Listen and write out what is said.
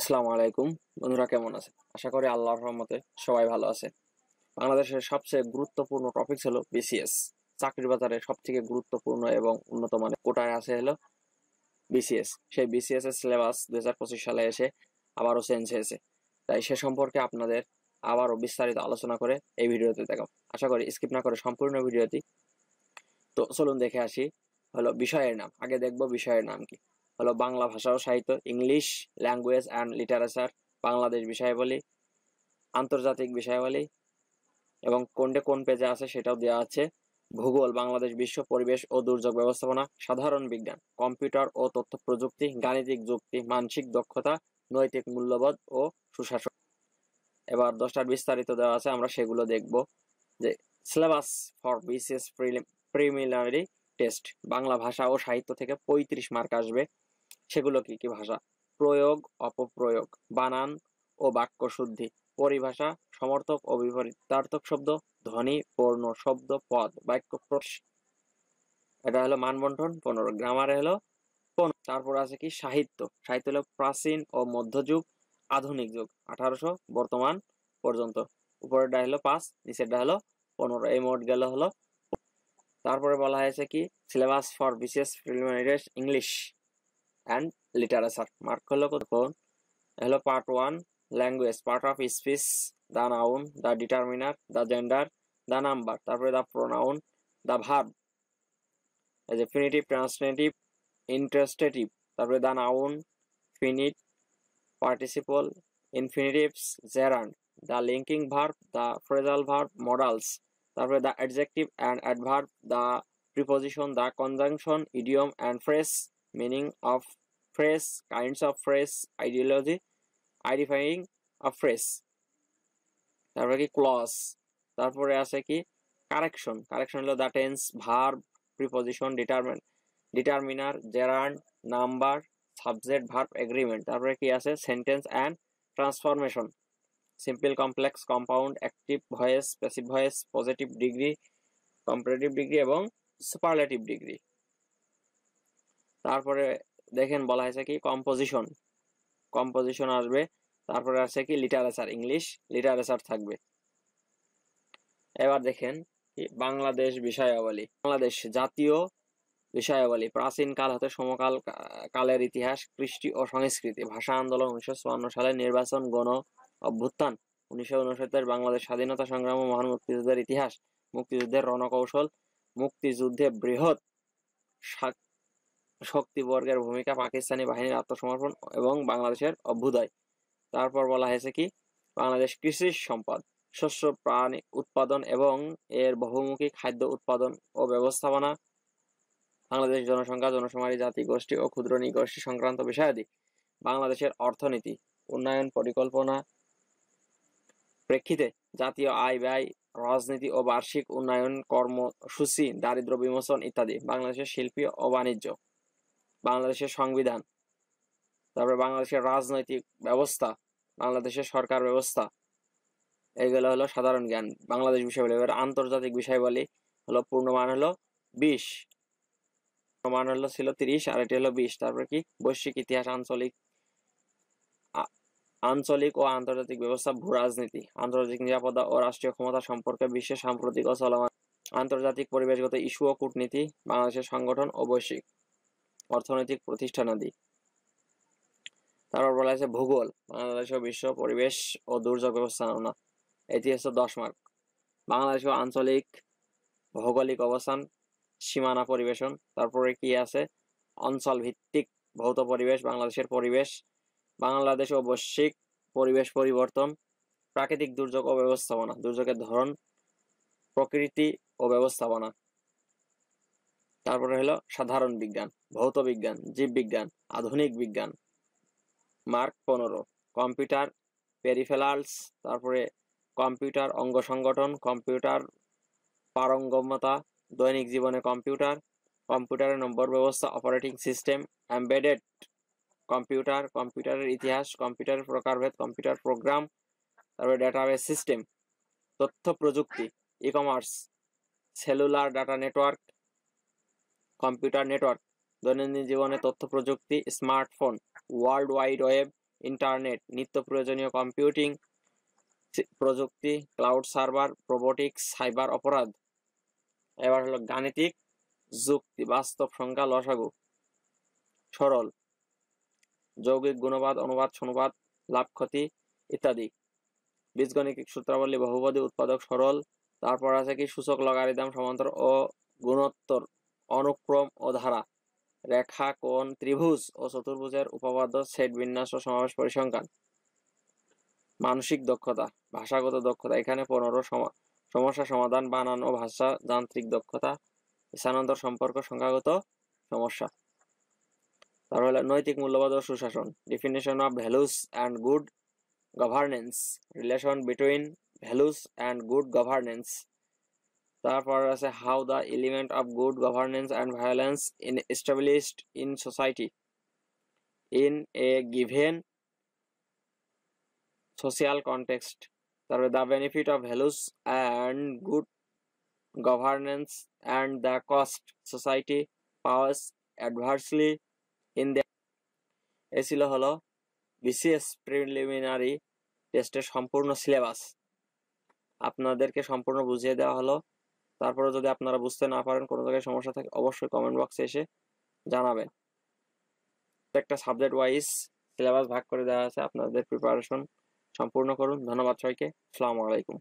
আসসালামু আলাইকুম বন্ধুরা, কেমন আছেন? আশা করি আল্লাহর রহমতে সবাই ভালো আছে। বাংলাদেশের সবচেয়ে গুরুত্বপূর্ণ টপিক হলো বিসিএস। চাকরির বাজারে সবথেকে গুরুত্বপূর্ণ এবং উন্নত মানের কোটায় আছে হলো বিসিএস। সেই বিসিএস এর সিলেবাস 2025 সালে এসে আবারও চেঞ্জ হয়েছে, তাই সে সম্পর্কে আপনাদের আবারও বিস্তারিত আলোচনা করে এই ভিডিওতে দেখাবো। আশা করি স্কিপ না করে সম্পূর্ণ ভিডিওটি। তো চলুন দেখে আসি। হলো বিষয়ের নাম, আগে দেখবো বিষয়ের নাম কি। হলো বাংলা ভাষা ও সাহিত্য, English language and literature, Bangladesh বিষয়াবলী, আন্তর্জাতিক বিষয়াবলী এবং কোন পেজে আছে সেটাও দেওয়া আছে। ভূগোল, বাংলাদেশ বিশ্ব পরিবেশ ও দুর্যোগ ব্যবস্থাপনা, সাধারণ বিজ্ঞান, কম্পিউটার ও তথ্য প্রযুক্তি, গাণিতিক যুক্তি, মানসিক দক্ষতা, নৈতিক মূল্যবোধ ও সুশাসন। এবার 10টার বিস্তারিত দেওয়া আছে, আমরা সেগুলো দেখব। যে syllabus for BCS preliminary test, Bangla ভাষা ও সাহিত্য থেকে 35 মার্ক আসবে। সেগুলো কি কি? ভাষা, প্রয়োগ, অপপ্রয়োগ, বানান ও বাক্য শুদ্ধি, পরিভাষা, সমর্থক ও বিপরীতার্থক শব্দ, ধ্বনি, বর্ণ, শব্দ, পদ, বাক্য প্রকাশ। এটা হলো মানবন্টন 15। গ্রামারে হলো 15। তারপর আছে কি সাহিত্য। সাহিত্য হলো প্রাচীন ও মধ্যযুগ, আধুনিক যুগ, 1800 বর্তমান পর্যন্ত। উপরেরটা হলো 5, নিচেরটা হলো 15। এই মোট গেল হলো। তারপরে বলা হয়েছে কি syllabus for BCS preliminary test English and literature. Mark হলো কত? হলো part 1 language, part of speech, the noun, the determiner, the gender, the number, তারপরে দ্য প্রোনাউন, দ্য ভার্ব, এই যে ফিনিটিভ, ট্রান্সলেটিভ, ইন্টারেস্টেটিভ, তারপরে the noun, finite, participle, infinitives, gerund, the linking verb, the phrasal verb, modals, তারপরে the adjective and adverb, the preposition, the conjunction, idiom and phrase, meaning of phrase, kinds of phrase, ideology, identifying of phrase, তারপরে কি clause. তারপরে আছে কি correction. Correction হলো the tense, verb, preposition, determiner, gerund, number, subject, verb, agreement. তারপরে কি আছে sentence and transformation, simple, complex, compound, active voice, passive voice, positive degree, comparative degree এবং সুপারলেটিভ ডিগ্রি। তারপরে দেখেন বলা হয়েছে কি কম্পোজিশন আসবে। তারপরে আছে কি লিটারেচার, ইংলিশ লিটারেচার থাকবে। এবার দেখেন বাংলাদেশ বিষয়াবলী। বাংলাদেশ জাতীয় বিষয়াবলী, প্রাচীন কাল হতে সমকাল কালের ইতিহাস, কৃষ্টি ও সংস্কৃতি, ভাষা আন্দোলন, 1954 সালের নির্বাচন, গণ অভ্যুত্থান, 1969 বাংলাদেশ স্বাধীনতা সংগ্রাম ও মহান মুক্তিযুদ্ধের ইতিহাস, মুক্তিযুদ্ধের রণকৌশল, মুক্তিযুদ্ধে বৃহৎ শক্তিবর্গের ভূমিকা, পাকিস্তানি বাহিনীর আত্মসমর্পণ এবং বাংলাদেশের অভ্যুদয়। তারপর বলা হয়েছে কি বাংলাদেশ কৃষি সম্পদ, শস্য প্রাণী উৎপাদন এবং এর বহুমুখী খাদ্য উৎপাদন ও ব্যবস্থাপনা, বাংলাদেশ জনসংখ্যা, জনশুমারি, জাতি গোষ্ঠী ও ক্ষুদ্র নৃগোষ্ঠী সংক্রান্ত বিষয়াদি, বাংলাদেশের অর্থনীতি, উন্নয়ন পরিকল্পনা প্রেক্ষিতে জাতীয় আয় ব্যয়, রাজনীতি ও বার্ষিক উন্নয়ন কর্মসূচি, দারিদ্র্য বিমোচন ইত্যাদি, বাংলাদেশের শিল্পী ও বাণিজ্য, বাংলাদেশের সংবিধান, তারপরে বাংলাদেশের রাজনৈতিক ব্যবস্থা, বাংলাদেশের সরকার ব্যবস্থা। এইগুলো হলো সাধারণ জ্ঞান বাংলাদেশ বিষয়াবলী। এবার আন্তর্জাতিক বিষয়াবলী হলো পূর্ণমান হলো 20, মান হলো ছিল 30 আর এটি হলো 20। তারপরে কি বৈশ্বিক ইতিহাস, আঞ্চলিক ও আন্তর্জাতিক ব্যবস্থা, ভূ রাজনীতি, আন্তর্জাতিক নিরাপত্তা ও রাষ্ট্রীয় ক্ষমতা সম্পর্কে, বিশ্বের সাম্প্রতিক ও চলমান আন্তর্জাতিক পরিবেশগত ইস্যু ও কূটনীতি, বাংলাদেশের সংগঠন ও বৈশ্বিক অর্থনৈতিক প্রতিষ্ঠানাদি। তারপর বলা হয়েছে ভূগোল, বাংলাদেশ ও বিশ্ব পরিবেশ ও দুর্যোগ ব্যবস্থাপনা, এটি হচ্ছে 10 মার্ক। বাংলাদেশ ও আঞ্চলিক ভৌগোলিক অবস্থান, সীমানা পরিবেশন। তারপরে কি আছে অঞ্চল ভিত্তিক ভৌত পরিবেশ, বাংলাদেশের পরিবেশ, বাংলাদেশ ও বৈশ্বিক পরিবেশ পরিবর্তন, প্রাকৃতিক দুর্যোগ ও ব্যবস্থাপনা, দুর্যোগের ধরন, প্রকৃতি ও ব্যবস্থাপনা। তারপরে হলো সাধারণ বিজ্ঞান, ভৌত বিজ্ঞান, জীববিজ্ঞান, আধুনিক বিজ্ঞান, মার্ক 15। কম্পিউটার পেরিফেরালস, তারপরে কম্পিউটার অঙ্গ সংগঠন, কম্পিউটার পারঙ্গমতা, দৈনিক জীবনে কম্পিউটার, কম্পিউটারের নম্বর ব্যবস্থা, অপারেটিং সিস্টেম, এমবেডেড কম্পিউটার, কম্পিউটারের ইতিহাস, কম্পিউটারের প্রকারভেদ, কম্পিউটার প্রোগ্রাম, তারপরে ডেটাবেস সিস্টেম, তথ্য প্রযুক্তি, e commerce, cellular data network, computer network, দৈনন্দিন জীবনে তথ্য প্রযুক্তি, smartphone, world wide web, internet, নিত্য প্রয়োজনীয় কম্পিউটিং প্রযুক্তি, ক্লাউড সার্ভার, রোবোটিক্স, সাইবার অপরাধ। এবার হলো গাণিতিক যুক্তি, বাস্তব সংখ্যা, লসাগু, সরল, যৌগিক গুণবাদ, অনুবাদ, অনুবাদ, লাভ ক্ষতি ইত্যাদি। বীজগণিতিক সূত্রাবলী, বহুপদী, উৎপাদক, সরল। তারপর আছে কি সূচক, লগারিদম, সমান্তর ও গুণোত্তর, অনুক্রম ও ধারা, রেখা, কোণ, ত্রিভুজ ও চতুর্ভুজের উপপাদ্য, সেট, বিন্যাস ও সমাবেশ, পরিসংখ্যান। মানসিক দক্ষতা, ভাষাগত দক্ষতা, এখানে 15 সমস্যা সমাধান, বানান ও ভাষা যান্ত্রিক দক্ষতা, স্থানান্তর, সম্পর্ক, সংখ্যাগত সমস্যা। তারপর হলো নৈতিক মূল্যবোধ ও সুশাসন, definition of values and good governance, relation between values and good governance. তারপর আছে how the element of good governance and violence in established in society in a given social context. তারপরে the benefit of values and good governance and the cost society powers adversely in the এই ছিল হলো BCS preliminary টেস্টের সম্পূর্ণ syllabus. আপনাদেরকে সম্পূর্ণ বুঝিয়ে দেওয়া হলো। তারপরে যদি আপনারা বুঝতে না পারেন, কোনো জায়গায় সমস্যা থাকে, অবশ্যই কমেন্ট বক্সে এসে জানাবেন। একটা সাবজেক্ট ওয়াইজ সিলেবাস ভাগ করে দেওয়া আছে, আপনাদের প্রিপারেশন সম্পূর্ণ করুন। ধন্যবাদ সবাইকে। আসসালামু আলাইকুম।